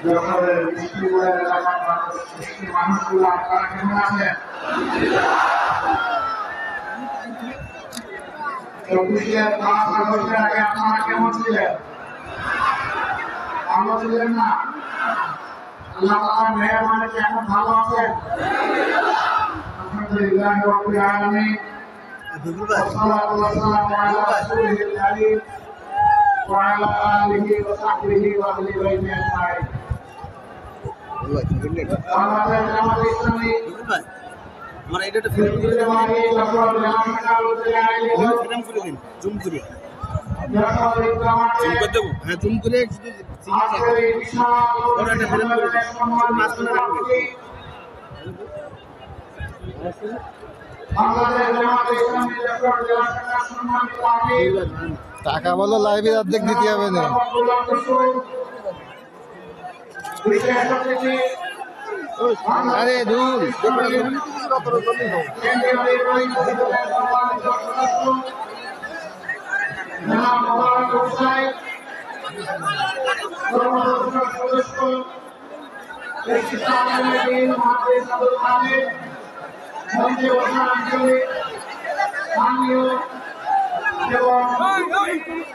যশোরের বৃষ্টিপুরের এলাকার মানুষ বৃষ্টির মানুষগুলো আপনারা কেমন আছেন? 24-এর 5 আগস্টের আগে আপনারা কেমন ছিলেন? ভালো ছিলেন না? আল্লাহ তাআলার মেহেরবানিতে এখন ভালো আছেন? আলহামদুলিল্লাহ রাব্বিল আলামিন। والصلاة والسلام على رسوله الكريم وعلى آله وصحبه وأهل بيته أجمعين। আমাদের জামাত ইসলামী আমরা এটা ফিল্ম করে দেব জুম করে হ্যাঁ জুম করে ওরা একটা ফিল্ম করে মাঝখানে রাখবে। টাকা বলো লাইভে অর্ধেক দিতে হবে না। আরে দূর মঞ্চে বসা অঞ্চলে স্থানীয় এবং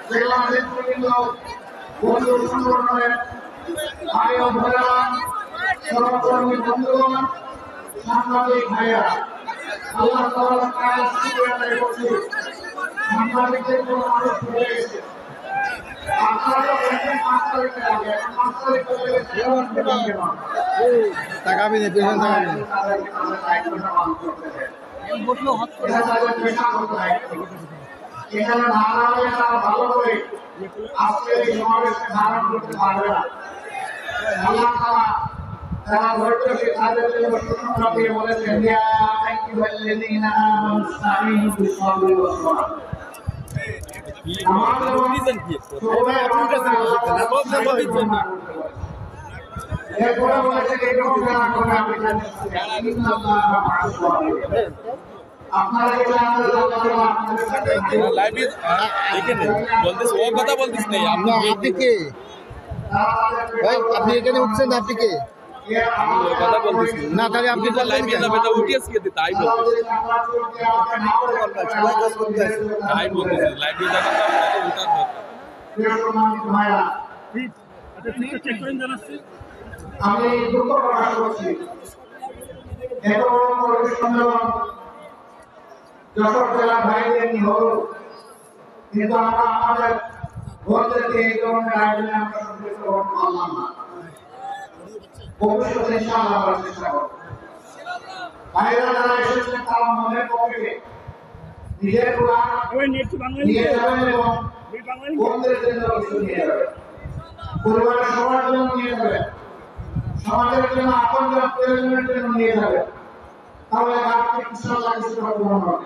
জেলা নেতৃবৃন্দ বন্ধু সংগঠনের ভাই ও বোনেরা সহকর্মী বন্ধুগণ সাংবাদিক ভাইয়েরা আল্লাহ তাআলার কাছে শুকরিয়া আদায় করছি। সাংবাদিকদের কোনো মানুষ ভুলে গেছে আপনারা বলছেন 5 তারিখে আগে 5 তারিখে টাকা বি নেই পেছন টাকা নেই এখানে না দাঁড়ালে তারা ভালো করে আজকের এই সমাবেশে ধারণ করতে পারবে না। আল্লাহ তাআলা যারা ধৈর্যশীল তাদের জন্য সুসংবাদ দিয়ে বলেছেন ইয়া আইয়ুহাল্লাযীনা আমানু ইসতাঈনু বিস-সাবরি ওয়াস-সালাহ। এরপরে বলেছে এরকম যারা করে আপনি আপনারা কি লাইভে এখানে বলতেছ ও কথা বলতিস নাই আপনি কে ভাই আপনি এখানে উঠছেন আপনি কে কথা বলতিস না তাহলে আপনি লাইভে যাবে তা উঠিয়েছি কি তাই বলতিস তাই বলতিস লাইভে যাবে তা উঠার দরকার। আমি দুঃখ প্রকাশ করছি এত বড় সম্মেলন যশোর জেলার ভাইদের নিয়ে হল, কিন্তু আমরা আমাদের ভোটদেরকে এই ধরনের আয়োজনে আমরা সম্পৃক্ত করতে পারলাম না। ভবিষ্যতে ইনশাআল্লাহ আমরা চেষ্টা করব। ভাইরা যারা এসেছেন তারা মনের পক্ষে নিজের কোরআন নিয়ে যাবেন এবং ভোটদের জন্য কিছু নিয়ে যাবেন, পরিবারের সবার জন্য নিয়ে যাবেন, সমাজের জন্য আপনজন প্রয়োজনের জন্য নিয়ে যাবেন। তাহলে আর্থিক ইনশাআল্লাহ কিছুটা পূরণ হবে।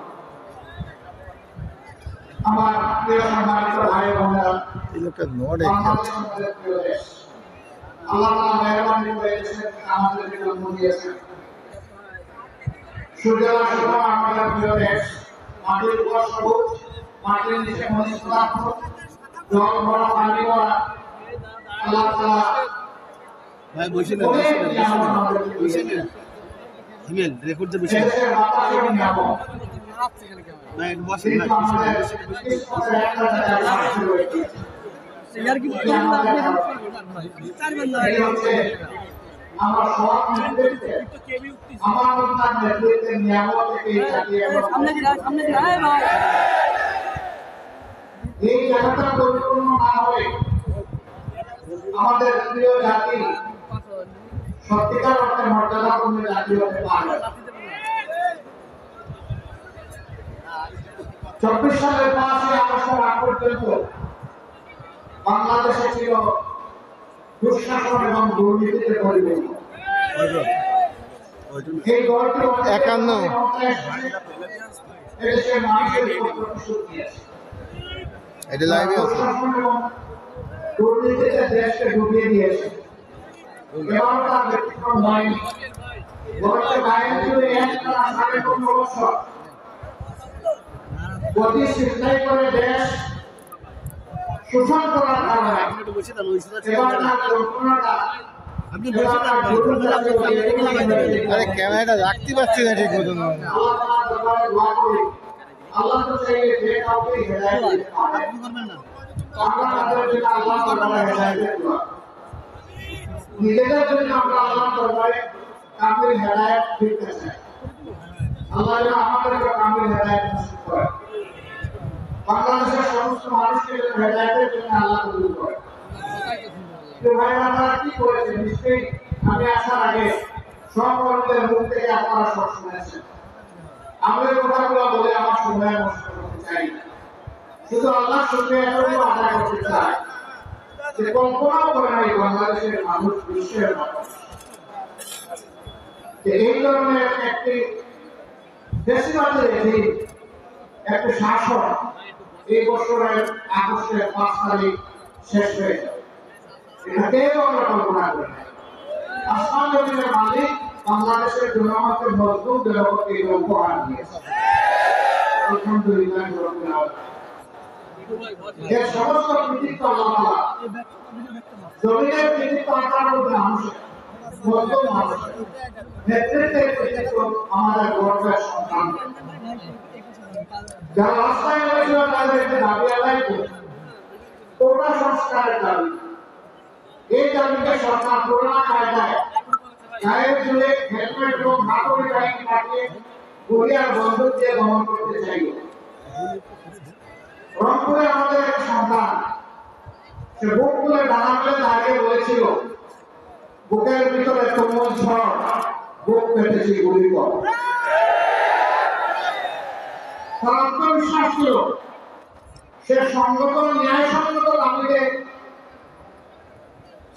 আমার প্রিয় সম্মানিত ভাই বোনেরা, আল্লাহ তাআলা মেহেরবানি করে আমাদেরকে জন্ম দিয়েছেন। সূর্যের আলো আমাদের প্রিয় দেশ, মাটির উপর সবুজ, মাটির নিচে খনিজ পদার্থ, জল ভরা পানি ভরা। আল্লাহ তাআলা ভাই বসে না হিমেল রেকর্ড দে বসে না এক বসে না यार की আমরা সব নেতৃত্বে আমার উত্তর নেতৃত্বে নিয়ামত থেকে সামনে যায় ভাই এই জায়গাটা পরিপূর্ণ না হলে আমাদের প্রিয় জাতি সত্যিকার অর্থে মর্যাদাপূর্ণ জাতি হতে পারবে না। 24 সালের 5 আগস্টের আগ পর্যন্ত বাংলাদেশে ছিল দুঃশাসন এবং দুর্নীতিতে পরিপূর্ণ। এই দলটি 51 এদেশের মানুষের উপর প্রতিশোধ নিয়েছে। এটা লাইভে আছে। দুর্নীতিতে দেশকে ডুবিয়ে দিয়েছে। এবার তার ব্যতিক্রম হয়নি। বরঞ্চ গায়ের জুড়ে 15 বছর গতি চিন্তাই করে দেশ শোষণ করার কারণে এবার তার যন্ত্রণাটা আপনি বসে আরে ক্যামেরাটা রাখতে পারছি না ঠিক মতন। আল্লাহ তো চাইলে যে কাউকে হেদায়েত দিতে পারে। আমরা তাদের জন্য আল্লাহ দরবারে হেদায়েতের দোয়া করি। নিজেদের জন্য আমরা আল্লাহ দরবারে কামিল হেদায়েত দিতে চাই। আল্লাহ যেন আমাদেরকে কামিল হেদায়েত নসিব করেন। বাংলাদেশের সমস্ত মানুষকে যেন হেদায়েতের জন্য আল্লাহ কবুল করেন। ভাই আপনারা কি করেছেন? নিশ্চয়ই আমি আসার আগে সহকর্মীদের মুখ থেকে আপনারা সব শুনেছেন। আমি এই কথাগুলো বলে আমার সময় নষ্ট করতে চাই না। শুধু আল্লাহ শুক্রিয়া এতটুকু আদায় করতে চাই যে কল্পনাও করে নাই বাংলাদেশের মানুষ, বিশ্বের মানুষ এই ধরনের একটি ফেসিবাদী রেজিম, একটি শাসন এই বছরের আগস্টের 5 তারিখ শেষ হয়ে যাবে। এটা কেউ আমরা কল্পনা করি নাই। আসমান জমিনের মালিক বাংলাদেশের জনগণকে মজবুত জনগণকে উপহার দিয়েছে। আলহামদুলিল্লাহ রাব্বিল আলামিন। এর সমস্ত কৃতিত্ব আল্লাহ তাআলা। জমিনের কৃতিত্ব আল্লাহর মধ্যে মানুষের, মজবুত মানুষের নেতৃত্বের কৃতিত্ব আমাদের গর্বের সন্তান। যারা রাস্তায় নেমেছিল তাদের একটি দাবি আদায় করছে, কোটা সংস্কারের দাবি। এই দাবিকে সরকার পুরোনো কায়দায় গায়ের জুড়ে হেলমেট এবং হাতুড়ি বাহিনী পাঠিয়ে গুলি আর বন্দুক দিয়ে দমন করতে চাইল। রংপুরে আমাদের এক সন্তান, সে বুক তুলে ডানা মেলে দাঁড়িয়ে বলেছিল, বুকের ভিতরে তুমুল ঝড়, বুক পেতেছি গুলি কর। তার আত্মবিশ্বাস ছিল, সে সংগত ন্যায়সঙ্গত দাবিতে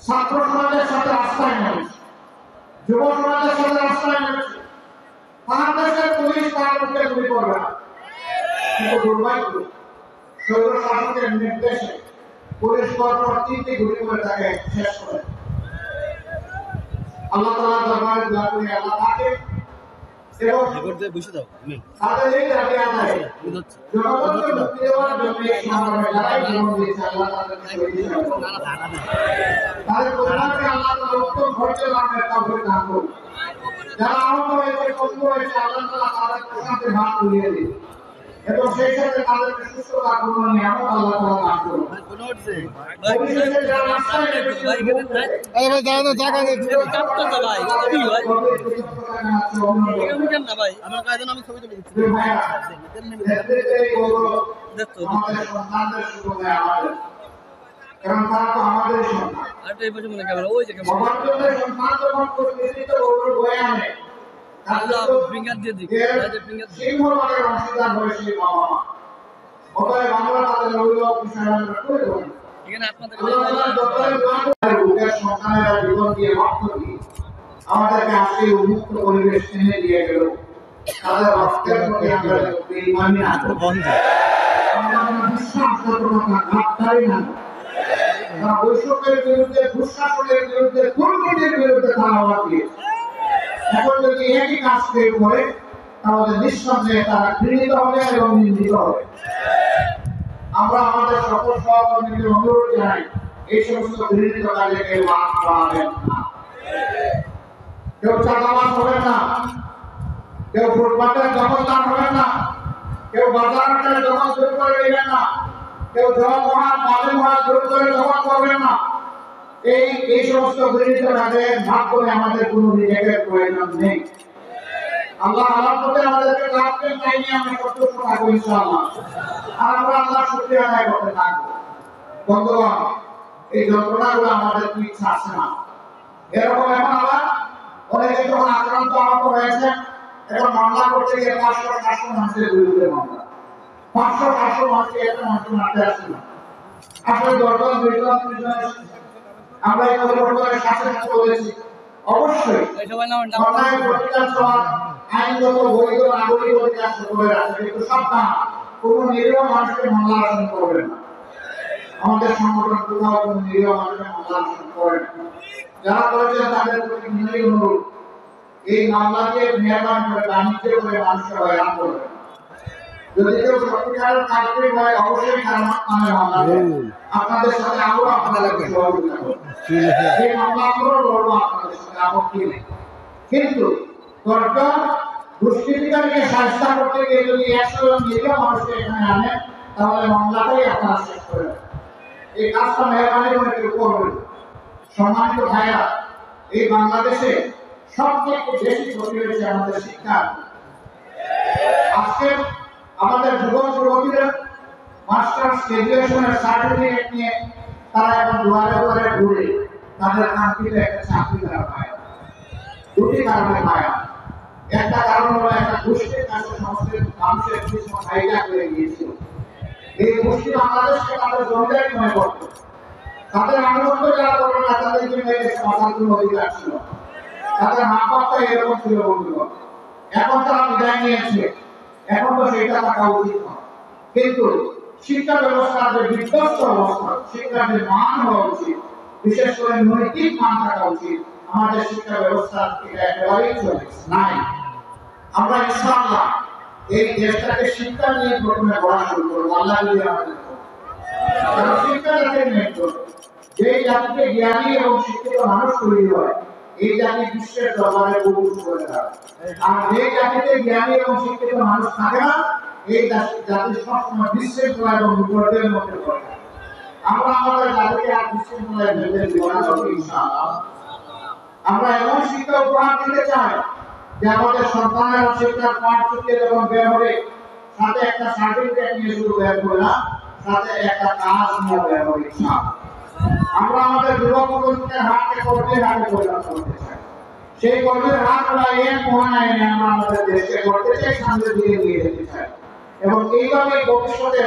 ছাত্র সমাজের সাথে রাস্তায় নেমেছে, যুব সমাজের সাথে রাস্তায় নেমেছে। তার দেশের পুলিশ তার মুখে গুলি করবে না, কিন্তু দুর্ভাগ্য স্বৈর শাসকের নির্দেশে পুলিশ পরপর 3টি গুলি করে তাকে শেষ করে। আল্লাহ তাআলার দরবারে দোয়া করি আল্লাহ তাকে এবং তাদের এই দাবি আদায় জনগণকে মুক্তি দেওয়ার জন্য এই সংগ্রামে যারাই জীবন দিয়েছে আল্লাহ তাদেরকে তাদের পরিবারকে আল্লাহ তাআলা উত্তম ধৈর্য দানের তৌফিক দান করুন। যারা আহত হয়েছে, কষ্ট হয়েছে, আল্লাহ তাআলা তাদের প্রশান্তির ভাগ তুলিয়ে দিন এবং সেই সাথে তাদেরকে সুস্থতা পূর্ণ নিয়ামত আল্লাহ তাআলা দান করুন। পরিশেষে যারা রাস্তায় নেমেছে, আরে ভাই দাঁড়ানো জায়গা নেই, ভাই আমার কাছে আমি ছবি তুলে দিচ্ছি। আমাদের সন্তানদের সুযোগে আমাদের, কারণ তারা তো আমাদের সন্তান। আরেকটা এই পাশে মনে ক্যামেরা, ওই যে ক্যামেরা সমাজের সন্তান যখন প্রতিনিধিত্ব গৌরব বয়ে আনে, আল্লাহ ফিঙ্গার দিয়ে দিই, ফিঙ্গার সিংহভাগের অংশীদার হয়ে সেই বাবা মা। অতএব আমরা তাদের অভিভাবক হিসেবে আমরা করে দেবো। এখানে আপনাদের বুকের সন্তানেরা জীবন দিয়ে রক্ত দিয়ে আমাদেরকে আজকে উন্মুক্ত পরিবেশ এনে দিয়ে গেল। তাদের রক্তের প্রতি আমরা বেঈমানি আচরণ বন্ধ, আমরা বিশ্বাসঘাতকতা ঘাটতাই না। তারা বৈষম্যের বিরুদ্ধে, দুঃশাসনের বিরুদ্ধে, দুর্নীতির বিরুদ্ধে তারা আওয়াজ দিয়েছে। এখন যদি একই কাজ কেউ করে তাহলে নিঃসন্দেহে তারা ঘৃণিত হবে এবং নিন্দিত হবে। আমরা আমাদের সকল সহকর্মীদের অনুরোধ জানাই, এই সমস্ত ঘৃণিত কাজে কেউ হাত বাড়াবেন না, কেউ চাঁদাবাজ হবেন না, কেউ ফুটপাতের দখলদার হবেন না, কেউ বাজারের দখল দূর করে নেবেন না, কেউ জলমহান বাজে মহান দূর করে দখল করবেন না। এই সমস্ত ঘৃণিত কাজে ভাগ করে আমাদের কোনো নিজেদের প্রয়োজন নেই। আল্লাহ আল্লাহর পথে আমাদেরকে রাখবেন, তাই নিয়ে আমরা সন্তুষ্ট থাকবো ইনশাআল্লাহ। আর আমরা আল্লাহর শুকরিয়া আদায় করতে থাকবো। বন্ধুগণ, এই যন্ত্রণাগুলো আমাদের কি ইচ্ছা আছে না? এরকম এখন আবার অনেকে যখন আক্রান্ত আহত হয়েছে, এখন মামলা করতে গিয়ে 500-700 মানুষের বিরুদ্ধে মামলা, 500-700 মানুষকে একটা মানুষ মারতে আসছে না, আসলে 10 জন 20 জন 30 জন এসেছে। আমরা এই পরিবর্তনের সাথে সাথে বলেছি, অবশ্যই অন্যায় প্রতিকার হওয়ার আইনগত বৈধ নাগরিক অধিকার সকলের আছে, কিন্তু সাবধান, কোনো নিরীহ মানুষকে মামলা আসন করবে না। আমাদের সংগঠন কোথাও কোনো নিরীহ মানুষকে মামলা আসন করে না। যারা করেছেন তাদের প্রতি বিনয়ী অনুরোধ, এই মামলাকে মেহরবান করে বাণিজ্য করে মানুষকে হয়রান করবে। যদি কেউ সত্যিকারের কাজটি হয়, অবশ্যই তার নামে মামলা করবে। আপনাদের সাথে আমরা আপনাদের সহযোগিতা করব। সেই মামলা আমরা লড়বো আপনাদের সঙ্গে, আপত্তি নেই। কিন্তু দরকার দুষ্কৃতিকারীকে শাস্তি করতে গিয়ে যদি 100 জন নিরীহ মানুষকে এখানে আনে, তাহলে মামলাটাই আপনারা শেষ করে দেন। এই কাজটা মেহরবানি করে কেউ করবেন। সম্মানিত ভাইরা, এই বাংলাদেশে সবচেয়ে বেশি ক্ষতি হয়েছে আমাদের শিক্ষা। আজকে আমাদের যুবক যুবতীরা মাস্টার্স গ্রাজুয়েশনের সার্টিফিকেট নিয়ে তারা এখন দুয়ারে দুয়ারে ঘুরে তাদের কাঙ্ক্ষিত একটা চাকরি তারা পায়। দুটি কারণে পায়। একটা কারণ হলো একটা গোষ্ঠীর কাছে সংস্কৃত মানুষের কিছু হাইজাক হয়ে গিয়েছিল। এই গোষ্ঠী বাংলাদেশকে তাদের জমিদারি মনে করত। তাদের আনুগত্য যারা করবে না তাদের জন্য এই সমাজের অধিকার ছিল। তাদের মাপটা এরকম ছিল বন্ধুগণ। এখন তারা বিদায় নিয়েছে, এখন তো সেটা থাকা উচিত নয়। কিন্তু শিক্ষা ব্যবস্থার যে বিধ্বস্ত অবস্থা, শিক্ষার যে মান হওয়া উচিত, বিশেষ করে নৈতিক মান থাকা উচিত, আমাদের শিক্ষা ব্যবস্থা এটা একেবারেই চলে নাই। আমরা ইনশাআল্লাহ এই দেশটাকে শিক্ষা নিয়ে প্রথমে গড়া শুরু করবো, আল্লাহ যদি আমাদের শিক্ষা জাতির নেতৃত্ব, যে জাতিকে জ্ঞানী এবং শিক্ষিত মানুষ তৈরি হয়, এই জাতি বিশ্বের দরবারে কবুল করে দেয়। আর যে জাতিতে জ্ঞানী এবং শিক্ষিত মানুষ থাকে না, এই জাতি সবসময় বিশৃঙ্খলা এবং বিপর্যয়ের মধ্যে পড়ে। আমরা আমাদের জাতিকে আর বিশৃঙ্খলায় ফেলতে দিব না ইনশাআল্লাহ। আমরা এমন শিক্ষা উপহার দিতে চাই যে আমাদের সন্তানেরা শিক্ষার পাঠ শিখে যখন বের হবে, সাথে একটা সার্টিফিকেট নিয়ে শুধু বের করে না, সাথে একটা কাজ নিয়ে বের হবে ইনশাআল্লাহ। আমরা আমাদের যুবক যুবতীদের হাতকে কর্মের হাতে পরিণত করতে চাই। সেই কর্মের হাত আমরা এর মহানায় এনে আমরা আমাদের দেশকে করতে চাই, সামনের দিকে নিয়ে যেতে চাই। এবং এইভাবে ভবিষ্যতে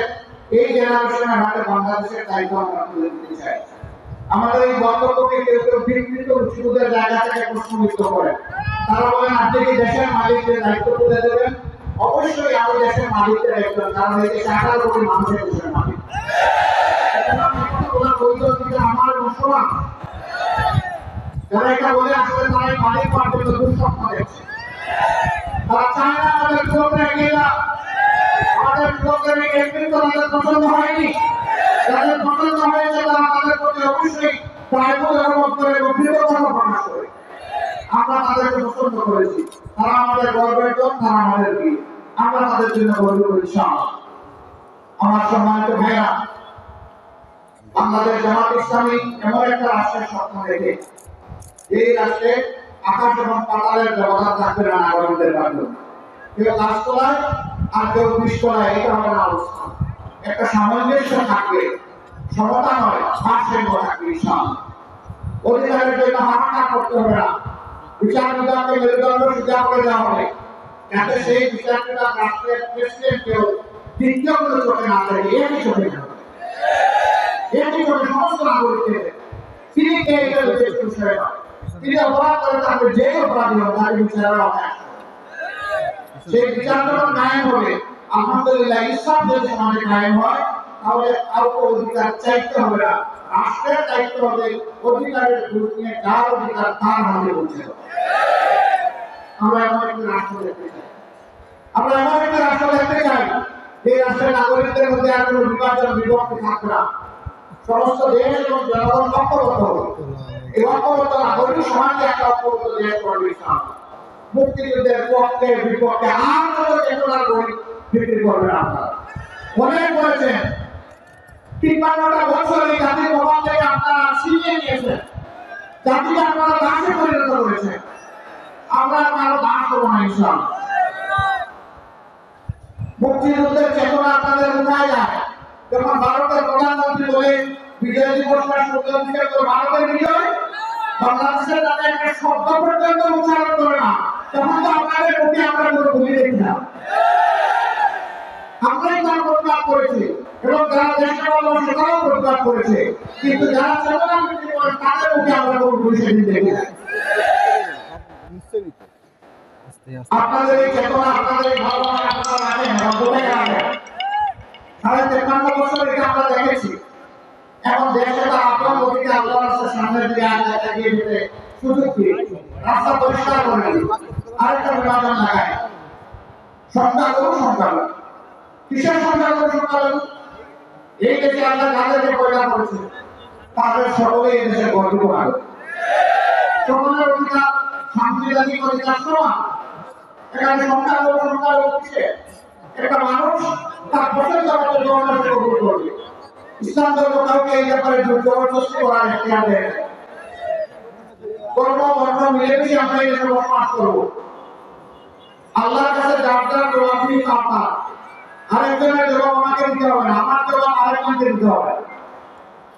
এই জেনারেশনের হাতে বাংলাদেশের দায়িত্ব আমরা তুলে দিতে চাই। আমাদের এই বক্তব্যকে কেউ কেউ বিকৃত উৎসুকদের জায়গা থেকে প্রশ্নবিদ্ধ করে। তারা বলেন আপনি কি দেশের মালিকদের দায়িত্ব তুলে দেবেন? অবশ্যই আমি দেশের মালিকদের একজন, কারণ এই দেশে 18 কোটি মানুষের দেশের মালিক। আমার মুসলমান যারা এটা বলে আসলে তারাই মালিক পাওয়ার জন্য দুঃস্বপ্ন দেখছে। তারা চায় না আমাদের যুবকরা এগিয়ে যাক। আমাদের যুবকদের এই নেতৃত্ব তাদের পছন্দ হয়নি। যাদের পছন্দ হয়েছে তারা তাদের প্রতি অবশ্যই প্রায়বোধ অনুভব করে এবং কৃতজ্ঞতা প্রকাশ করে। আমরা তাদেরকে পছন্দ করেছি। তারা আমাদের গর্বের জন, তারা আমাদের বীর। আমরা তাদের জন্য গর্ব করি ইনশাআল্লাহ। আমার সম্মানিত ভাইরা, বাংলাদেশ জামাত ইসলামী এমন একটা রাষ্ট্রের স্বপ্ন দেখে, এই রাষ্ট্রে আকাশ এবং পাতালের ব্যবধান থাকবে না নাগরিকদের মাধ্যমে। কেউ গাছতলায় আর কেউ বৃষ্টিতলায়, এটা হবে না অবস্থা। একটা সামঞ্জস্য থাকবে, সমতা নয়, ভারসাম্য থাকবে ইনশাআল্লাহ। অধিকারের জন্য হাহাকার করতে হবে না। বিচার বিভাগকে মেরুদণ্ড সোজা করে দেওয়া হবে, যাতে সেই বিচার বিভাগ রাষ্ট্রের প্রেসিডেন্টকেও দ্বিতীয় কোনো চোখে না থাকে, একই চোখে না। একই চোখে সমস্ত নাগরিককে তিনি কে এটা বিষয় নয়। তিনি অপরাধ করে তাকে যে অপরাধী হোক তাকে বিচারের অবকাশ। সেই বিচার যখন কায়েম হবে, আলহামদুলিল্লাহ ইসলাম যদি সমাজে কায়েম হয়, তাহলে কাউকে অধিকার চাইতে হবে না। রাষ্ট্রের দায়িত্ব হবে অধিকারের ঘুষ নিয়ে যার অধিকার তার হাতে পৌঁছে দেওয়া। আমরা এমন একটি রাষ্ট্র দেখতে চাই। আমরা এমন একটি রাষ্ট্র দেখতে চাই যে রাষ্ট্রের নাগরিকদের মধ্যে আর কোনো বিভাজন বিভক্তি থাকবে না। সমস্ত দেশ এবং জনগণ ঐক্যবদ্ধ হবে। এই ঐক্যবদ্ধ নাগরিক সমাজে একটা ঐক্যবদ্ধ দেশ গড়বে ইনশাআল্লাহ। মুক্তিযুদ্ধের পক্ষে বিপক্ষে আর কোনো চেতনার গরিব বিক্রি করবে না। আপনারা অনেক বলেছেন 53টা বছর এই জাতির প্রভাব থেকে আপনারা ছিনিয়ে নিয়েছেন, জাতিকে আপনারা দাসে পরিণত করেছেন। আমরা কারো দাস হবো না ইনশাআল্লাহ। মুক্তিযুদ্ধের চেতনা আপনাদের উঠায় যায়। যখন ভারতের প্রধানমন্ত্রী বলে বিজয় দিবসটা সুন্দর করে ভারতের বিজয়, বাংলাদেশের তাদের একটা শব্দ পর্যন্ত উচ্চারণ করে না, তখন তো আপনাদের প্রতি আমরা কোনো ভূমি দেখি না। আমরাই তার প্রতিবাদ করেছি এবং যারা দেশে বলল সেটাও প্রতিবাদ করেছে, কিন্তু যারা চেতনা বৃদ্ধি করেন তাদের প্রতি আমরা কোনো ভূমি সেদিন দেখি না। আপনাদের এই চেতনা, আপনাদের এই ভালোবাসা আপনারা রাখেন এবং কোথায় রাখেন? 53 বছর এটা আমরা দেখেছি। এখন দেশে তার আপন গতিতে আল্লাহর রাস্তার সামনের দিকে এগিয়ে যেতে সুযোগ দিয়ে রাস্তা পরিষ্কার করে দিই, আরেকটা বিভাজন লাগায়। সংখ্যালঘু সংখ্যালঘু কিসের সংখ্যালঘু সংখ্যালঘু? এই দেশে আল্লাহ যাদেরকে পয়দা করেছে তাদের সকলেই এদেশের গর্বিত নাগরিক। সকলের অধিকার সাংবিধানিক অধিকার সমান। এখানে সংখ্যালঘু কিসে? একটা মানুষ তার পছন্দ মতো ধর্মকে কবুল করবে। ইসলাম ধর্ম কাউকে এই ব্যাপারে জবরদস্তি করার এখতিয়ার দেয় না। ধর্ম বর্ণ মিলেমিশে আমরা এই দেশে বসবাস করবো। আল্লাহর কাছে যার যার জবাবদিহি আপনার। আরেকজনের জবাব আমাকে দিতে হবে না, আমার জবাব আরেকজনকে দিতে হবে।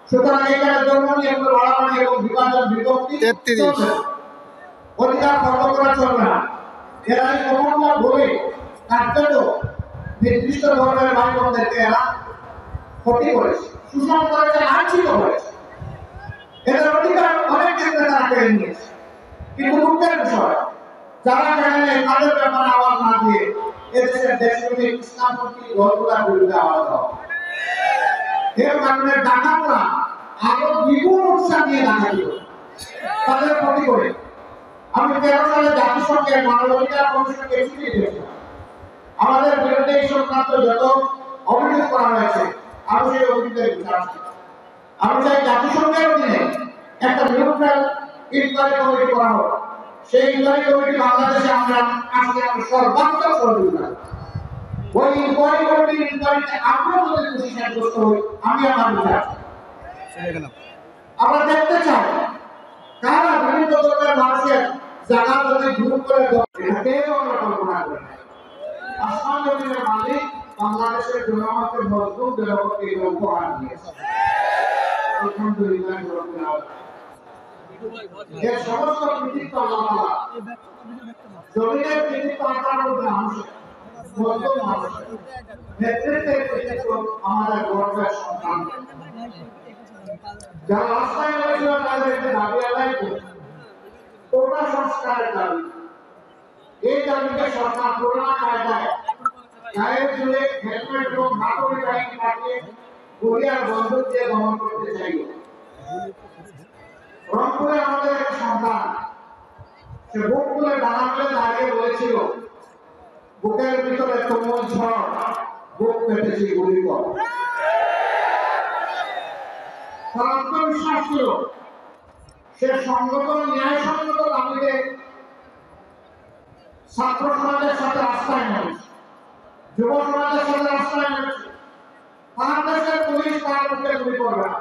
সুতরাং এখানে ধর্ম নিয়ে কোনো লড়াই এবং বিভাজন বিভক্তি চলবে না। অধিকার খর্ব করা চলবে না। এরা কখনো বলে কার্যত নির্দিষ্ট ধর্মের ভাই বোনদেরকে এরা ক্ষতি করেছে, শোষণ করেছে, লাঞ্ছিত করেছে। এদের অধিকার অনেক ক্ষেত্রে তারা কেড়ে নিয়েছে। কিন্তু দুঃখের বিষয়, যারা কেড়ে তাদের ব্যাপারে আওয়াজ না দিয়ে এদেশের দেশপ্রেমিক ইসলামপন্থী দলগুলোর বিরুদ্ধে আওয়াজ দেওয়া। এর কারণে ডাকাতরা আরো দ্বিগুণ উৎসাহ নিয়ে ডাকাতি করে তাদের ক্ষতি করে। আমি 13 সালে জাতিসংঘের মানবাধিকার কমিশনকে চিঠি দিয়েছিলাম। আমাদের বিরুদ্ধে এই সংক্রান্ত যত অভিযোগ করা হয়েছে আমি সেই অভিযোগের বিচার চাই। আমি চাই জাতিসংঘের অধীনে একটা নিউট্রাল ইনকোয়ারি কমিটি করা হোক। সেই ইনকোয়ারি কমিটি বাংলাদেশে আমরা সর্বাত্মক সহযোগিতা। ওই ইনকোয়ারি কমিটির ইনকোয়ারিতে আমরা যদি খুশি সাব্যস্ত হই, আমি আমার বিচার আমরা দেখতে চাই কারা বিভিন্ন ধরনের মানুষের জায়গা যদি দূর করে এটাকেও আমরা কল্পনা করি। আসমান জমিনের মালিক বাংলাদেশের জনগণকে মজবুত জনগণকে এই উপহার দিয়েছে। আলহামদুলিল্লাহ রাব্বিল আলামিন। এর সমস্ত কৃতিত্ব আল্লাহ। জমিনের কৃতিত্ব আল্লাহর উপরে মানুষের মজবুত মানুষ নেতৃত্বের কৃতিত্ব আমাদের গর্বের সন্তান। যারা রাস্তায় নেমেছিল তাদের একটি দাবি আদায় করে কোটা সংস্কারের দাবি। এই দাবিকে সরকার পুরোনো কায়দায় গায়ের জুড়ে হেলমেট এবং নাগরিক বাহিনী পাঠিয়ে গুলিয়ার বন্দুক দিয়ে দমন করতে চাইল। রংপুরে আমাদের এক সন্তান সে বুক তুলে ডানা মেলে দাঁড়িয়ে বলেছিল, বুকের ভিতরে তুমুল ঝড়, বুক পেতেছি গুলি কর। তার আত্মবিশ্বাস ছিল সে সংগত ন্যায়সঙ্গত দাবিতে ছাত্র সমাজের সাথে রাস্তায় নেমেছে, যুব সমাজের সাথে রাস্তায় নেমেছে। তার দেশের পুলিশ তার মুখে গুলি করবে না।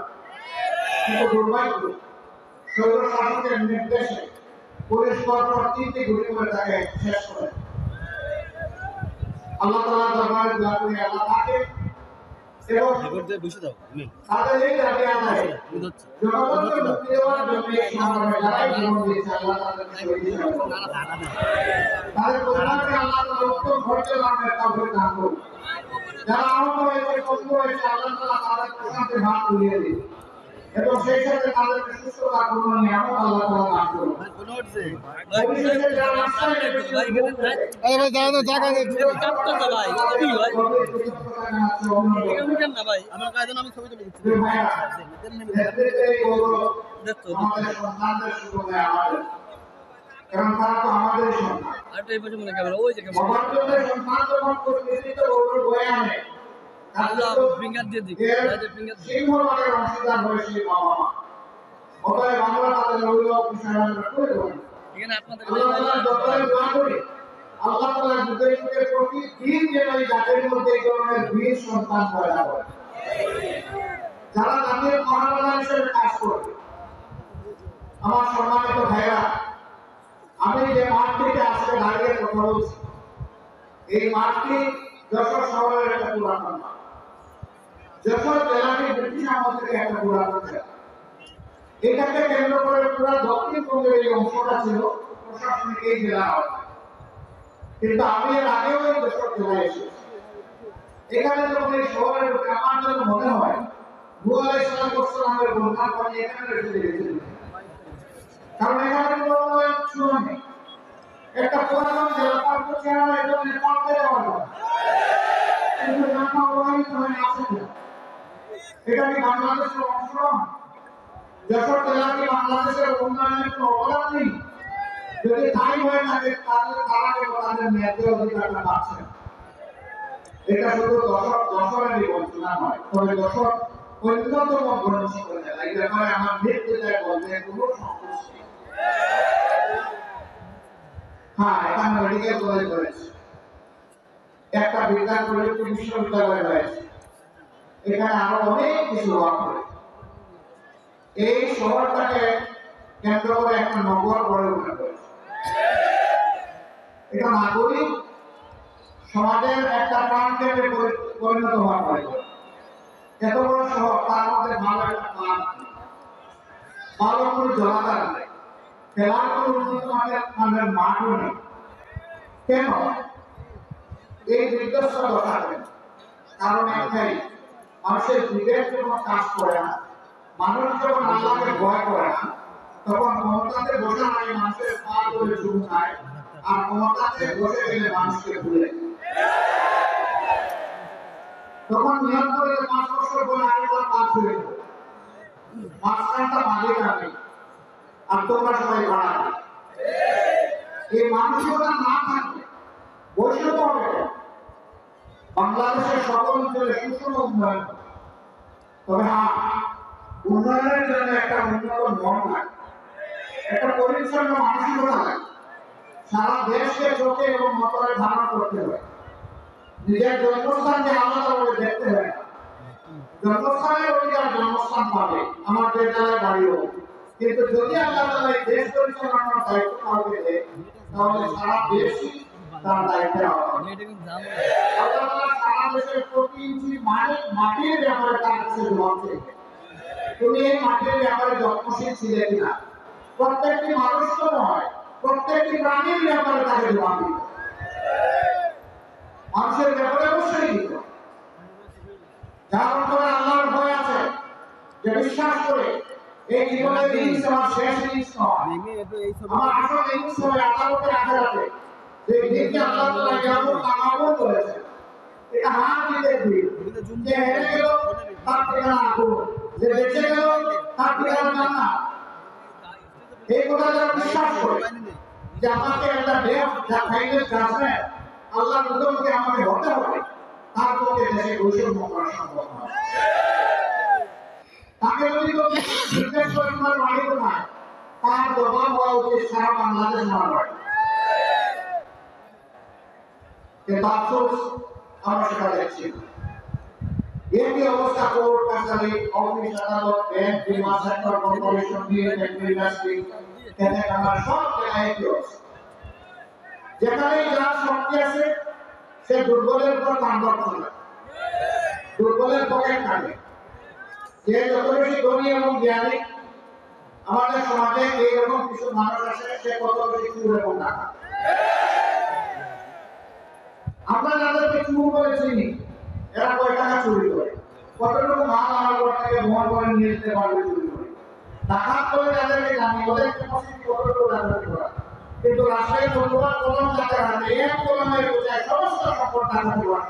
কিন্তু দুর্ভাগ্য, স্বৈর শাসকের নির্দেশে পুলিশ পরপর 3টি গুলি করে তাকে শেষ করে। আল্লাহ তাআলার দরবারে দোয়া করি আল্লাহ তাকে এবং তাদের এই দাবি আদায় জনগণকে মুক্তি দেওয়ার জন্য এই সংগ্রামে যারাই জীবন দিয়েছে আল্লাহ তাদেরকে শহীদ হিসেবে তাদের পরিবারকে আল্লাহ তাআলা উত্তম ধৈর্য লাভের তৌফিক দান করুন। যারা আহত হয়েছে, পঙ্গু হয়েছে, আল্লাহ তাআলা তাদের প্রশান্তির হাত তুলিয়ে দিন এবং সেই সাথে তাদেরকে সুস্থতা পূর্ণ নিয়ামত আল্লাহ তাআলা দান করুন। পরিশেষে যারা রাস্তায় নেমেছে আমার কাজে আমি ছবি তুলে দিচ্ছি। আরেকটা এই পাশে মনে ক্যামেরা, ওই যে ক্যামেরা ফিঙ্গার দিয়ে দিই, ফিঙ্গার দিয়ে এখানে আপনাদের আল্লাহ তাআলা যুগে যুগে প্রতিদিন যেন এই জাতির মধ্যে এই ধরনের বীর সন্তান পয়দা করে যারা জাতির মহানগর হিসেবে কাজ করবে। আমার সম্মানিত ভাইরা, আমি যে মাঠটিতে আজকে দাঁড়িয়ে কথা বলছি, এই মাঠটি যশোর শহরের একটা পুরাতন মাঠ। যশোর জেলাটি ব্রিটিশ আমল থেকে একটা পুরাতন জেলা। এটাকে কেন্দ্র করে পুরো দক্ষিণবঙ্গের এই অংশটা ছিল প্রশাসনিক এই জেলার আওতায়। কিন্তু আমি এর আগেও এই যশোর জেলায় এসেছি। এখানে যখন এই শহরে ঢুকে আমার যেন মনে হয় নূহ আলাইহিস সালামের বন্যার পানি এখানে এসে গেছিল। কারণ এখানে কোনো উন্নয়ন নেই। একটা পুরাতন জেলা পার্ক চেহারা এটা নেপালতে যাওয়া যায়, কিন্তু নামা প্রভাবিত হয়ে আছে না। এটা কি বাংলাদেশের অংশ নয়? যশোর জেলা কি বাংলাদেশের উন্নয়নের কোনো অবদান নেই? যদি তাই হয়ে থাকে তাহলে তারা কেন তাদের ন্যায্য অধিকারটা পাচ্ছে না? এটা শুধু যশোরেরই বঞ্চনা নয়, তবে যশোর অন্যতম গণ্য করে দেয়। এই ব্যাপারে আমার ব্যক্তিগত বলতে কোনো সংকোচ নেই। হ্যাঁ, এটা মেডিকেল কলেজ রয়েছে, একটা বিজ্ঞান প্রযুক্তি বিশ্ববিদ্যালয় রয়েছে, এখানে আরো অনেক কিছু রয়েছে। এই শহরটাকে কেন্দ্র করে একটা নগর গড়ে উঠে রয়েছে। এটা নাগরিক সমাজের একটা প্রাণকেন্দ্রে পরিণত হওয়া প্রয়োজন। এত বড় শহর, তার মধ্যে ভালো একটা ক্লাব নেই, ভালো কোনো জলাধার নেই, খেলার কোনো উন্নত মানের মাঠও নেই। কেন এই বিধ্বস্ত দশা? কারণ একটাই, মানুষের বিবেক যখন কাজ করে না, মানুষ যখন আল্লাহকে ভয় করে না, তখন ক্ষমতাতে বসে নাই মানুষের পা ধরে শুরু খায়, আর ক্ষমতাতে বসে গেলে মানুষকে ভুলে। তখন নিয়ম করে 5 বছর পরে আরেকবার পা ছুড়ে দেবে, মাঝখানটা মালিক আমি আর তোমরা সবাই ভাড়া। এই মানসিকতা না থাকলে বৈষম্য হবে। বাংলাদেশের সকল অঞ্চলে সুষম উন্নয়ন, তবে হ্যাঁ, উন্নয়নের জন্য একটা উন্নত মন লাগে, একটা পরিচ্ছন্ন মানসিকতা লাগে। সারা দেশকে চোখে এবং মতরে ধারণ করতে হবে। নিজের জন্মস্থানকে আলাদাভাবে দেখতে হয় না। জন্মস্থানের অধিকার জন্মস্থান পাবে, আমার যে জায়গায় বাড়িও। কিন্তু যদি আল্লাহ তাআলা দেশ পরিচালনার দায়িত্ব কাউকে দেয়, তাহলে সারা দেশই তার দায়িত্বে হবে। আল্লাহ তাআলা সারা দেশের প্রতি ইঞ্চি মাটির ব্যাপারে তার কাছে জবাব চাইবে। তুমি এই মাটির ব্যাপারে যত্নশীল ছিলে কিনা? প্রত্যেকটি মানুষ তো নয়, প্রত্যেকটি প্রাণীর ব্যাপারে তাকে জবাব দিতে। মানুষের ব্যাপারে অবশ্যই দিতে। যার অন্তরে আল্লাহর ভয় আছে, যে বিশ্বাস করে এই জীবনের জিনিস আমার শেষ জিনিস নয়, আমার আসল জিনিস হবে আদালতের আখেরাতে, যে দিনকে আল্লাহ তাআলা কিয়ামত লাগাবো বলেছে। এটা হাত দিতে দিই, যে হেরে গেল তার ঠিকানা আগুন, যে বেঁচে গেল তার ঠিকানা জান্নাত। এই কথা যারা বিশ্বাস করে যে আমাকে একটা দেহ যা খাইলে যাবে, আল্লাহর হুকুমকে আমাকে হতে হবে, তার পক্ষে দেশে বৈষম্য করা সম্ভব নয়। তাকে যদি নির্দেশ করেন মালিক নয়, তার জবাব হওয়া উচিত সারা বাংলাদেশ নয়। কিন্তু আফসোস, আমরা সেটা দেখছি। একই অবস্থা কোর্ট কাছারি, অফিস আদালত, ব্যাংক, বিমা সেক্টর, কর্পোরেশন, ইন্ডাস্ট্রি, খেতে-খামার সব জায়গায় একই অবস্থা। যেখানেই যার শক্তি আছে, সে দুর্বলের উপর তাণ্ডব চলে, দুর্বলের পকেট কাটে। যে যত বেশি ধনী এবং জ্ঞানী, আমাদের সমাজে এইরকম কিছু মানুষ আছে, সে কত বেশি চুর এবং টাকা। আমরা যাদেরকে চুর করে চিনি, এরা কয় টাকা চুরি করে, কতটুকু মাল আমার ঘর থেকে বহন করে নিয়ে যেতে পারবে চুরি করে। ডাকাত করে যাদেরকে জানি, ওদের ক্যাপাসিটি কতটুকু ডাকাতি করা। কিন্তু রাজশাহী বন্ধুবান কলম যাদের হাতে, এক কলমের বোঝায় সমস্ত সম্পদ ডাকাতি করা।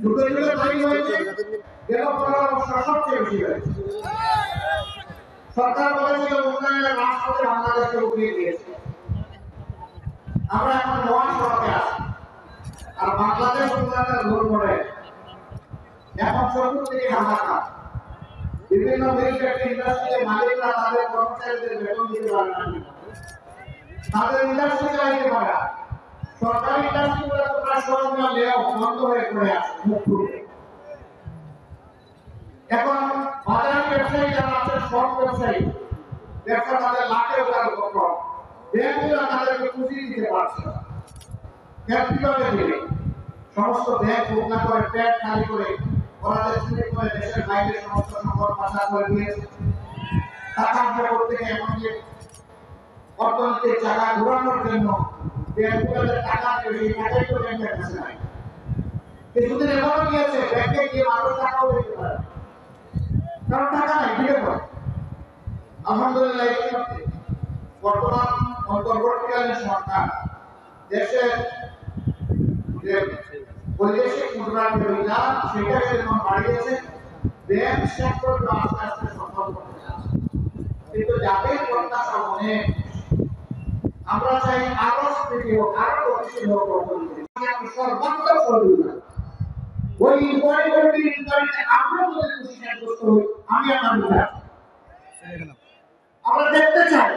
দুটো মিলে তৈরি হয়েছে, গেল 15 বছর সবচেয়ে বেশি হয়েছে। সরকার বলেছিল উন্নয়নের রাষ্ট্রকে বাংলাদেশকে উঠিয়ে দিয়েছে। আমরা এখন মহাসড়কে আছি, আর বাংলাদেশ উন্নয়নের রোল মডেল। এখন চতুর্দিকে হাহাকার। বিভিন্ন ইন্ডাস্ট্রিতে মালিকরা তাদের কর্মচারীদের বেতন দিতে পারে না, তাদের ইন্ডাস্ট্রি চালাইতে পারে না। সরকারি ইন্ডাস্ট্রিগুলো তো প্রায় সব লেআউট বন্ধ হয়ে পড়ে আছে মুখ ফুটে। এখন বাজার ব্যবসায়ী যারা আছে, সব ব্যবসায়ী ব্যবসা তাদের লাখের টাকার কম, ব্যাংকগুলো তাদেরকে পুঁজি দিতে পারছে না। কিভাবে দিবে? সমস্ত ব্যাংক ভোগনা করে পেট খালি করে ওরাদের চুরি করে দেশের বাইরে সমস্ত সম্পদ পাচার করে দিয়েছে। টাকা করতে গিয়ে এখন যে অর্থনীতির চাকা ঘোরানোর জন্য ব্যাংকগুলোদের টাকা দেবে, এই টাকাই তো ব্যাংকের কাছে নাই। কিছুদিন এমনও গিয়েছে ব্যাংকে গিয়ে মানুষ টাকাও দিতে পারে, কারণ টাকা নাই, দিতে পারে। আলহামদুলিল্লাহ, বর্তমান অন্তর্বর্তীকালীন সরকার দেশের যে বৈদেশিক মুদ্রার পরিমাণ সেটাকে যেমন বাড়িয়েছে, ব্যাংক সেক্টর আস্তে আস্তে সফল করতে আছে। কিন্তু যাদের প্রত্যাশা অনেক, আমরা চাই আরো স্মৃতি হোক, আরো গতিশীল হোক অর্থনীতি, সর্বাত্মক সহযোগিতা। ওই দিয়ে আমরা আমরা দেখতে চাই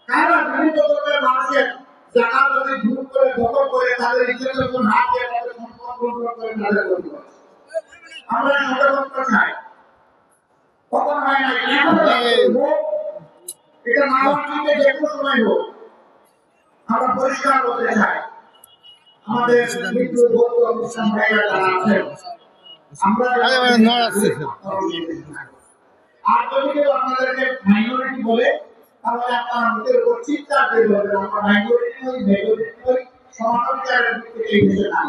কারা বিভিন্ন ধরনের মানুষের জায়গা যদি দূর করে দখল করে তাদের ইজ্জতের উপর হাত দিয়ে তাদের সম্পদ লুণ্ঠন করে তাদের ক্ষতি করে। আমরা সচেতনতা চাই কখন হয় না এটা না হওয়ার যে কোনো সময় হোক আমরা পরিষ্কার করতে চাই আমাদের মৃত্যু বন্ধু অনুষ্ঠান ভাইরা যারা আছেন আমরা আর যদি কেউ আপনাদেরকে মাইনরিটি বলে তাহলে আপনার আমাদের উপর চিন্তা তৈরি হবে আমরা মাইনরিটি নই মেজরিটি নই সমানাধিকারের দিক থেকে এই দেশে না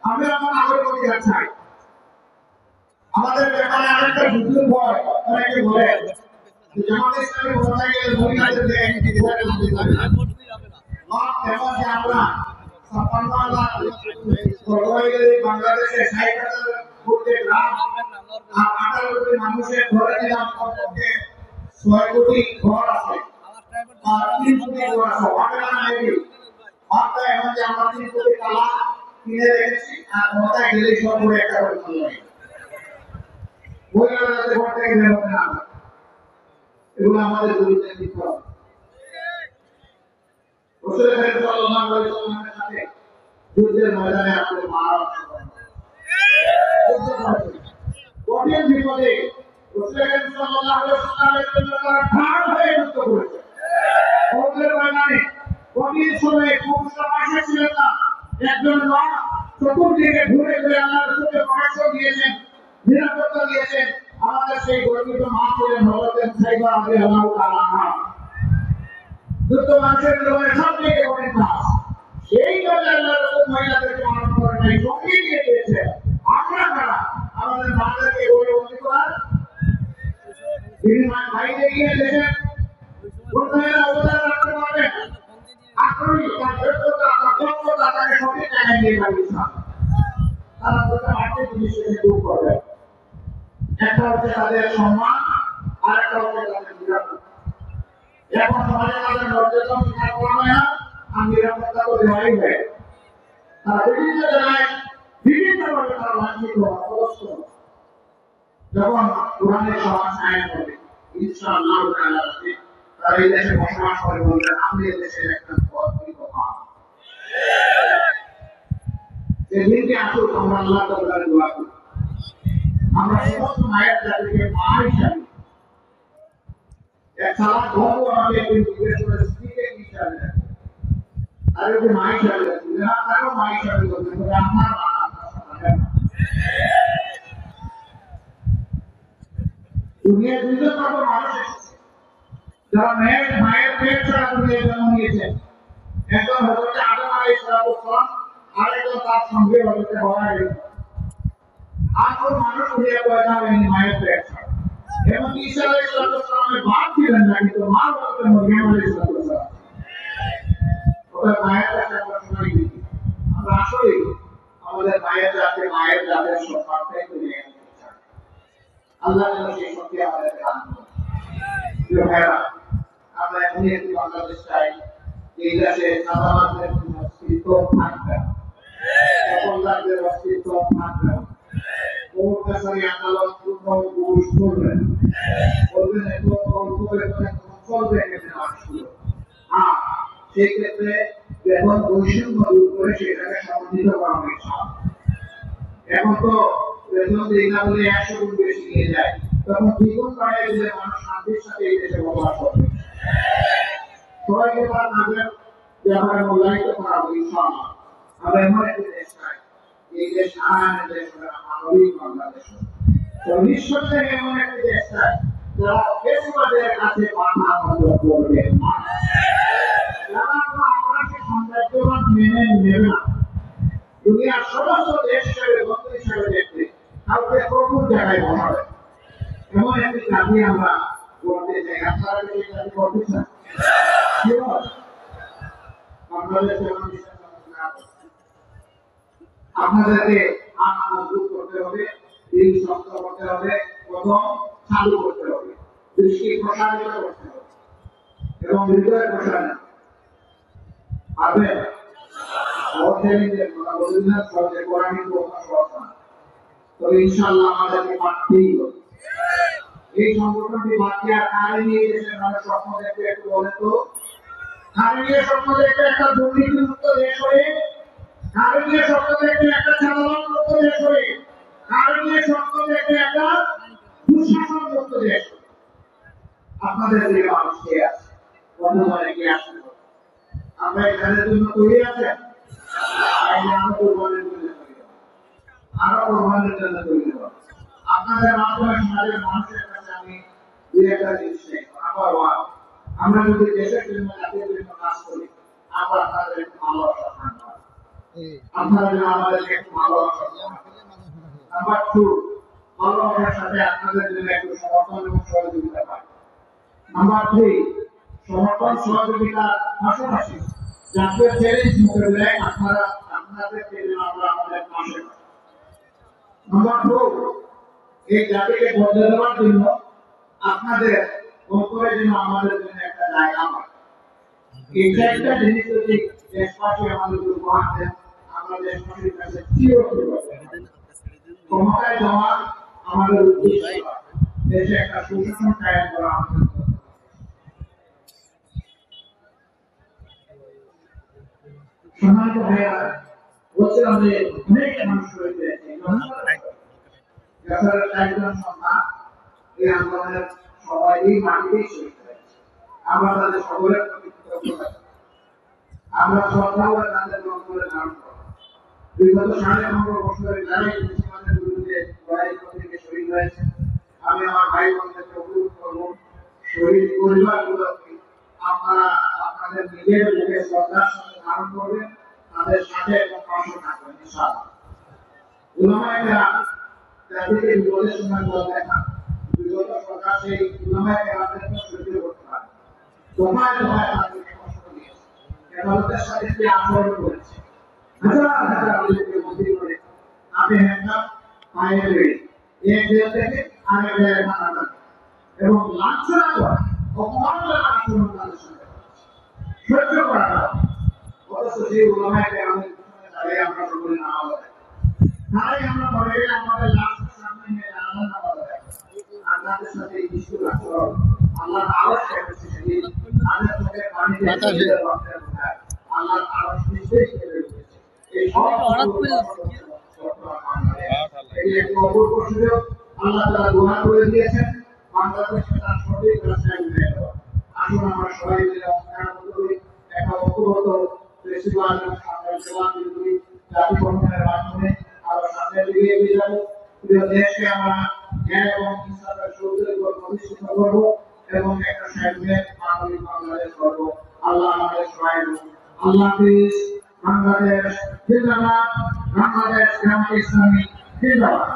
আমরা আমার নাগরিক অধিকার চাই আমাদের ব্যাপারে আরেকটা যুদ্ধ ভয় অনেকে বলে জামাত ইসলামী বলা গেলে মহিলাদের আমরা বাংলাদেশে ৬০,০০০ কোটি গ্রাম আর ১৮ কোটি মানুষের ঘরে নিলাম কমপক্ষে ৬ কোটি ঘর আছে আর ৩ কোটি ঘর আছে এখন যে আমরা ৩ কোটি তালা কিনে রেখেছি আর মাথায় গেলে সব করে একটা করে ভালো লাগে মহিলারা যাতে ঘর থেকে বের হতে না এগুলো আমাদের গুরুত্ব দিতে হবে রাসূল সাল্লাল্লাহু আলাইহি ওয়াসাল্লামের সাথে যুদ্ধের ময়দানে আমাদের মারা কঠিন বিপদে রাসূল সাল্লাল্লাহু আলাইহি ওয়াসাল্লামের জন্য তারা ঢাল হয়ে যুদ্ধ করেছে যুদ্ধের ময়দানে কঠিন সময়ে খুব সমস্যা ছিল না একজন মা চতুর্দিকে ঘুরে ঘুরে আল্লাহর রাসূলকে পরামর্শ দিয়েছেন নিরাপত্তা দিয়েছেন আমাদের সেই গর্বিত মা ছিলেন হযরত সাইবা রাদিয়াল্লাহু তাআলা যুদ্ধ মানুষের জীবনে সবথেকে বড় কাজ সেই কাজে আল্লাহর রাসূল মহিলাদেরকে মারণ করে নাই সঙ্গে নিয়ে গিয়েছে আমরা যারা আমাদের মাদেরকে গড়ে বন্দী করার তিনি বাইরে গিয়ে দেশের উন্নয়নের অবদান রাখতে পারবেন আগ্রহী তার যোগ্যতা তার দক্ষতা তাকে সঠিক জায়গায় নিয়ে যাবে তারা দুটো আর্থিক জিনিসকে দূর করবে একটা হচ্ছে তাদের সম্মান আর একটা হচ্ছে তাদের নিরাপত্তা এখন সমাজে তাদের মর্যাদা স্বীকার করা হয় না আর নিরাপত্তা তো দেওয়াই হয় তারা বিভিন্ন জায়গায় বিভিন্নভাবে তারা লাঞ্ছিত অপদস্থ যখন কোরআনের সমাজ আইন হবে ইনশাআল্লাহ তারা এই দেশে বসবাস করে বলবেন আমি এই দেশের একটা পথিত মা এই দিনটি আসুক আমরা আল্লাহ তাআলার দোয়া করি আমরা সমস্ত মায়ের জাতিকে মা হিসাবে এক সারা ধর্ম আমাকে জিজ্ঞেস করে স্ত্রীকে কি হিসাবে আর একটু মা হিসাবে না তারও মা হিসাবে করবেন আপনার মা দুনিয়া দুজন রকম মানুষ এসেছে যারা মায়ের পেট ছাড়া দুনিয়া জন্ম নিয়েছেন একজন হজরত আদম আলাইহিস সালাম আরেকজন তার সঙ্গে হজরত হাওয়া আলাইহিস আর কোন মানুষ দুনিয়া পয়দা হয়নি মায়ের পেট ছাড়া এবং ঈসা আলাইহিস সালামের বাপ ছিলেন না কিন্তু মা হজরত মরিয়ম আলাইহিস সালাম ওটা মায়ের কাছে আমরা শুনাই দিই আমরা আসলে আমাদের মায়ের জাতের সম্পর্কে নিয়ে আল্লাহ যেন সেই শক্তি আমাদের দান করেন ভাইরা আমরা এমনি একটি বাংলাদেশ চাই এই দেশে সাধারণের অস্তিত্ব থাকবে সকলদের অস্তিত্ব থাকবে কোর্ট কাছারি আদালত কোথাও ঘুষ করবেন বলবেন এত অল্প বেতনে চলবে এখানে মানুষগুলো সেই ক্ষেত্রে বেতন বৈষম্য দূর করে সেটাকে সমন্বিত করা হয়েছে এখন তো বেতন দেই না বলে 100 গুণ বেশি নিয়ে যায় তখন দ্বিগুণ বাড়িয়ে দিলে মানুষ শান্তির সাথে এই দেশে বসবাস করবে সবাইকে তার নামের ব্যাপারে মূল্যায়িত করা হবে ইনশাআল্লাহ আমরা এমন একটি দেশ চাই এই দেশ আইনের দেশ মানবিক বাংলাদেশ তো নিঃসন্দেহে এমন একটি দেশ চাই যারা ফেসিবাদের কাছে মাথা নত করবে না যারা আপনাকে সাম্রাজ্যবাদ মেনে নেবে না দুনিয়ার সমস্ত দেশ হিসেবে বন্ধু হিসেবে দেখবে কাউকে প্রচুর জায়গায় বসাবে এমন একটি দাবি আমরা করতে চাই আপনারা কি এই দাবি করতে চান আপনাদেরকে আট মজবুত করতে হবে দিল শক্ত করতে হবে প্রথম চালু করতে হবে দৃষ্টি প্রসারিত করতে হবে এবং হৃদয় প্রসারণ পারবেন অর্থনীতির কথা বললেন সবচেয়ে কোরআনিক কথা তবে ইনশাআল্লাহ আমাদেরকে পারতেই হবে। এই সংগঠনটি বাকি আর কারে নিয়ে দেশের মানুষ স্বপ্ন দেখতে একটু বলে তো, কারে নিয়ে স্বপ্ন দেখতে একটা দুর্নীতিমুক্ত দেশ হয়ে, কারে নিয়ে স্বপ্ন দেখতে একটা চালান মুক্ত দেশ হয়ে, কারে নিয়ে স্বপ্ন দেখতে একটা দুঃশাসন মুক্ত দেশ। আপনাদের যে মানুষ কে আছে, বন্ধুবারে কে আসবে, আমরা এখানের জন্য তৈরি আছেন, আরো কোরবানির জন্য তৈরি, আরো কোরবানির জন্য তৈরি। আপনাদের মাধ্যমে সমাজের মানুষের কাছে আমি দুই একটা জিনিস চাই। নাম্বার ওয়ান, আমরা যদি দেশের জন্য জাতির জন্য কাজ করি, আমরা আপনাদের একটু ভালোবাসা থাকবো, আপনারা যেন আমাদেরকে একটু ভালোবাসা। নাম্বার টু, ভালোবাসার সাথে আপনাদের জন্য একটু সমর্থন এবং সহযোগিতা পাই। নাম্বার থ্রি, সমর্থন সহযোগিতার পাশাপাশি জাতীয় চ্যালেঞ্জ মোকাবিলায় আপনারা আপনাদেরকে যেন আমরা আমাদের পাশে পাই। নাম্বার ফোর, এই জাতিকে বদলে দেওয়ার জন্য আপনাদের অন্তরে যেন আমাদের জন্য একটা জায়গা হয়। এই চারটা জিনিস যদি দেশবাসী আমাদের উপহার দেন, আমরা দেশবাসীর কাছে চিরকৃতজ্ঞ। ক্ষমতায় যাওয়া আমাদের উদ্দেশ্য, দেশে একটা সুশাসন কায়েম করা আমাদের। সম্মানিত ভাইয়া, বলছিলাম যে অনেক মানুষ রয়েছে এই আন্দোলনের সবাই মাটিতেই শহীদ হয়েছে। আমরা তাদের সকলের প্রতি কৃতজ্ঞ। আমরা শ্রদ্ধা করে তাদের অন্তরে ধারণ করি। বিগত 15.5 বছরের যারাই মুসলমানদের বিরুদ্ধে লড়াই থেকে শহীদ হয়েছে, আমি আমার ভাই বোনদেরকে অনুরোধ করব, শহীদ পরিবারগুলোকে আপনারা আপনাদের নিজের মুখে শ্রদ্ধার সাথে ধারণ করবেন, তাদের সাথে এবং পাশে থাকবেন ইনশাআল্লাহ। উলামায়ে কেরাম জাতিকে বিপদের সময় বল দেখা, বিগত সরকার সেই উলামায়ে কেরামদেরকে সহ্য করতে পারে, দফায় দফায় তাদেরকে কষ্ট দিয়েছে, কেবলতার সাথে কি আচরণ করেছে, হাজার হাজার লোককে বন্দী করে হাতে হ্যান্ডকাপ, পায়ে বেড়ে এক জেল থেকে আরেক জায়গায় পাঠানো এবং লাঞ্ছনা করা, অপমানজনক আচরণ তাদের সাথে সহ্য করা। অথচ সেই উলামায়ে কেরামদের পিছনে দাঁড়িয়ে আমরা সকলে নামাজ আদায়, তাই আমরা মনে করি আমাদের লাশের সামনে নিয়ে আল্লাহ নামাজ আদায়, আর তাদের সাথে এই নিষ্ঠুর আচরণ আল্লাহর আরশ করেছে, তাদের চোখে পানি দিয়ে আল্লাহর আরশ নিশ্চয়ই কেঁপে উঠেছে। এই সব এই এক অপূর্ব সুযোগ আল্লাহ তাআলা দোয়া করে দিয়েছেন, বাংলাদেশে তার সঠিক রাস্তায় নিয়ে যাওয়া। আসুন আমরা সবাই মিলে অঙ্গীকার করি, একটা ঐক্যবদ্ধ ফেস্টিভাল এবং সরকারি সেবা বিরোধী জাতি গঠনের মাধ্যমে আমরা সামনে এগিয়ে যাব। প্রিয় দেশকে আমরা ন্যায় এবং ইনসাফের সূত্রের উপর প্রতিষ্ঠিত করব এবং একটা স্বাধীন মানবিক বাংলাদেশ করব। আল্লাহ আমাদের সহায় হোক। আল্লাহ হাফেজ। বাংলাদেশ জিন্দাবাদ, বাংলাদেশ জামাত ইসলামী জিন্দাবাদ।